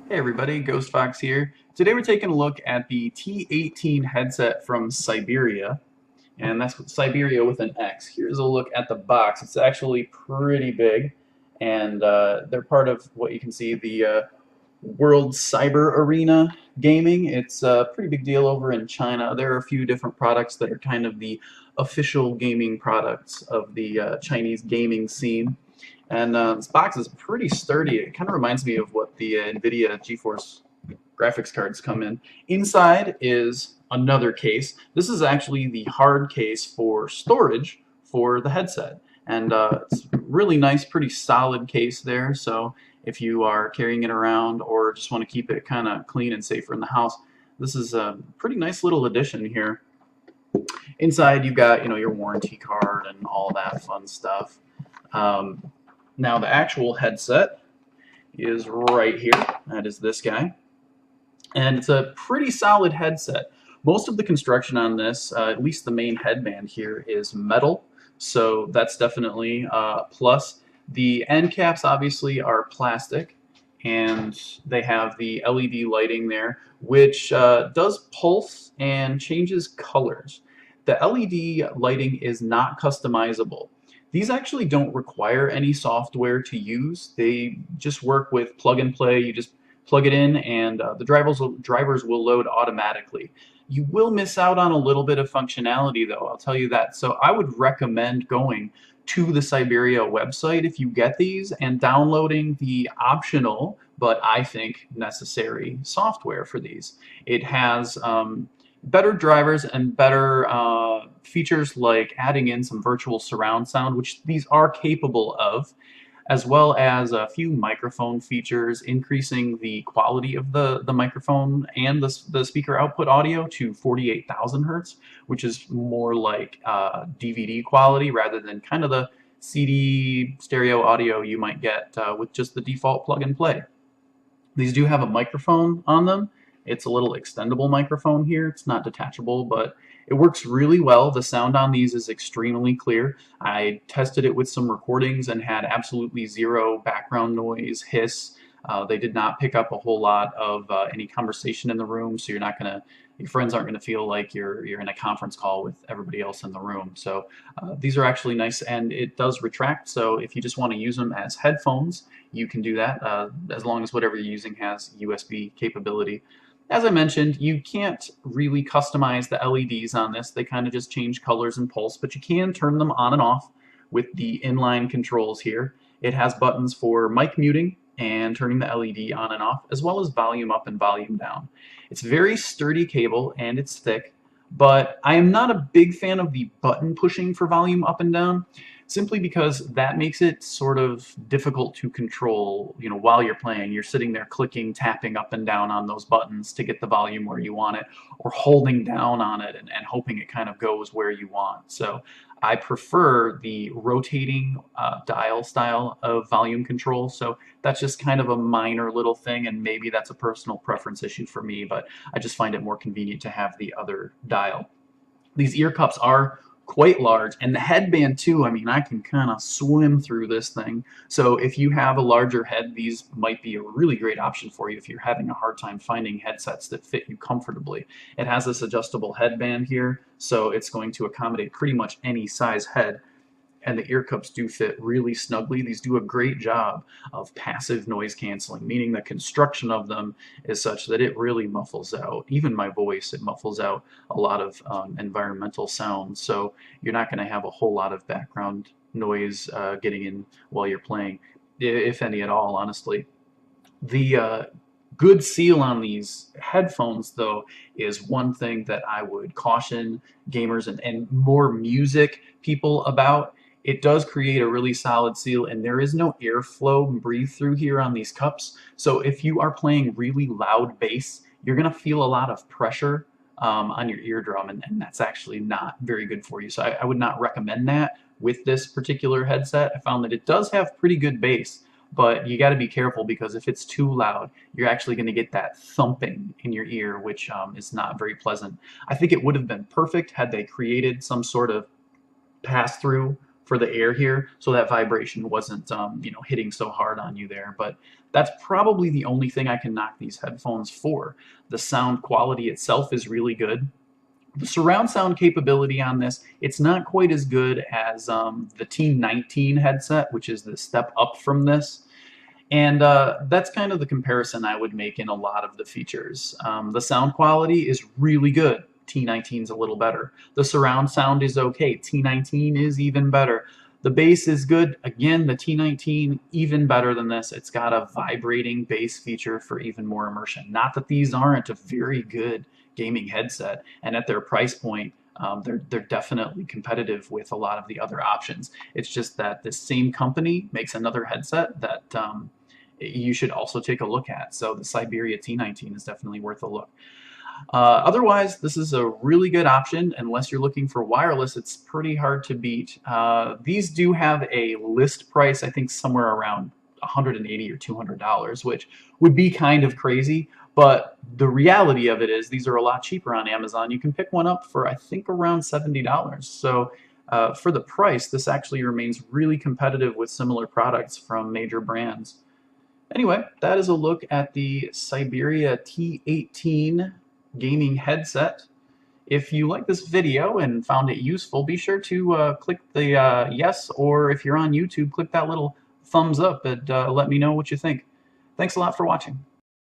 Hey everybody, Ghost Fox here. Today we're taking a look at the T18 headset from Xiberia, and that's Siberia with an X. Here's a look at the box. It's actually pretty big, and they're part of what you can see, the World Cyber Arena Gaming. It's a pretty big deal over in China. There are a few different products that are kind of the official gaming products of the Chinese gaming scene. And this box is pretty sturdy. It kind of reminds me of what the NVIDIA GeForce graphics cards come in. Inside is another case. This is actually the hard case for storage for the headset. And it's really nice, pretty solid case there. So if you are carrying it around or just want to keep it kind of clean and safer in the house, this is a pretty nice little addition here. Inside you've got, your warranty card and all that fun stuff. Now the actual headset is right here. That is this guy. And it's a pretty solid headset. Most of the construction on this, at least the main headband here, is metal. So that's definitely a plus. The end caps obviously are plastic, and they have the LED lighting there, which does pulse and changes colors. The LED lighting is not customizable. These actually don't require any software to use. They just work with plug and play. You just plug it in, and the drivers will load automatically. You will miss out on a little bit of functionality, though, I'll tell you that. So I would recommend going to the Xiberia website if you get these and downloading the optional, but I think necessary software for these. It has better drivers and better features like adding in some virtual surround sound, which these are capable of, as well as a few microphone features, increasing the quality of the microphone and the speaker output audio to 48,000 hertz, which is more like DVD quality rather than kind of the CD stereo audio you might get with just the default plug and play. These do have a microphone on them. It's a little extendable microphone here. It's not detachable, but it works really well. The sound on these is extremely clear. I tested it with some recordings and had absolutely zero background noise, hiss. They did not pick up a whole lot of any conversation in the room, so your friends aren't gonna feel like you're in a conference call with everybody else in the room. So these are actually nice, and it does retract. So if you just want to use them as headphones, you can do that as long as whatever you're using has USB capability. As I mentioned, you can't really customize the LEDs on this. They kind of just change colors and pulse, but you can turn them on and off with the inline controls here. It has buttons for mic muting and turning the LED on and off, as well as volume up and volume down. It's very sturdy cable and it's thick, but I am not a big fan of the button pushing for volume up and down, simply because that makes it sort of difficult to control. While you're playing, you're sitting there clicking, tapping up and down on those buttons to get the volume where you want it, or holding down on it and hoping it kind of goes where you want. So I prefer the rotating dial style of volume control. So that's just kind of a minor little thing, and maybe that's a personal preference issue for me, but I just find it more convenient to have the other dial. These ear cups are quite large, and the headband too. I mean, I can kind of swim through this thing. So if you have a larger head, these might be a really great option for you if you're having a hard time finding headsets that fit you comfortably. It has this adjustable headband here, so it's going to accommodate pretty much any size head. And the ear cups do fit really snugly. These do a great job of passive noise canceling, meaning the construction of them is such that it really muffles out, even my voice, it muffles out a lot of environmental sounds. So you're not going to have a whole lot of background noise getting in while you're playing, if any at all, honestly. The good seal on these headphones, though, is one thing that I would caution gamers and more music people about. It does create a really solid seal, and there is no airflow breathe through here on these cups. So if you are playing really loud bass, you're going to feel a lot of pressure on your eardrum, and that's actually not very good for you. So I would not recommend that with this particular headset. I found that it does have pretty good bass, but you got to be careful, because if it's too loud, you're actually going to get that thumping in your ear, which is not very pleasant. I think it would have been perfect had they created some sort of pass-through for the air here, so that vibration wasn't hitting so hard on you there. But that's probably the only thing I can knock these headphones for. The sound quality itself is really good. The surround sound capability on this, it's not quite as good as the T19 headset, which is the step up from this. And that's kind of the comparison I would make in a lot of the features. The sound quality is really good. T19 is a little better. The surround sound is okay. T19 is even better. The bass is good. Again, the T19 even better than this. It's got a vibrating bass feature for even more immersion. Not that these aren't a very good gaming headset, and at their price point, they're definitely competitive with a lot of the other options. It's just that this same company makes another headset that you should also take a look at. So the Xiberia T19 is definitely worth a look. Otherwise, this is a really good option. Unless you're looking for wireless, it's pretty hard to beat. These do have a list price, I think somewhere around $180 or $200, which would be kind of crazy. But the reality of it is these are a lot cheaper on Amazon. You can pick one up for, I think, around $70. So for the price, this actually remains really competitive with similar products from major brands. Anyway, that is a look at the Xiberia T18 gaming headset. If you like this video and found it useful, be sure to click the yes, or if you're on YouTube, click that little thumbs up and let me know what you think. Thanks a lot for watching.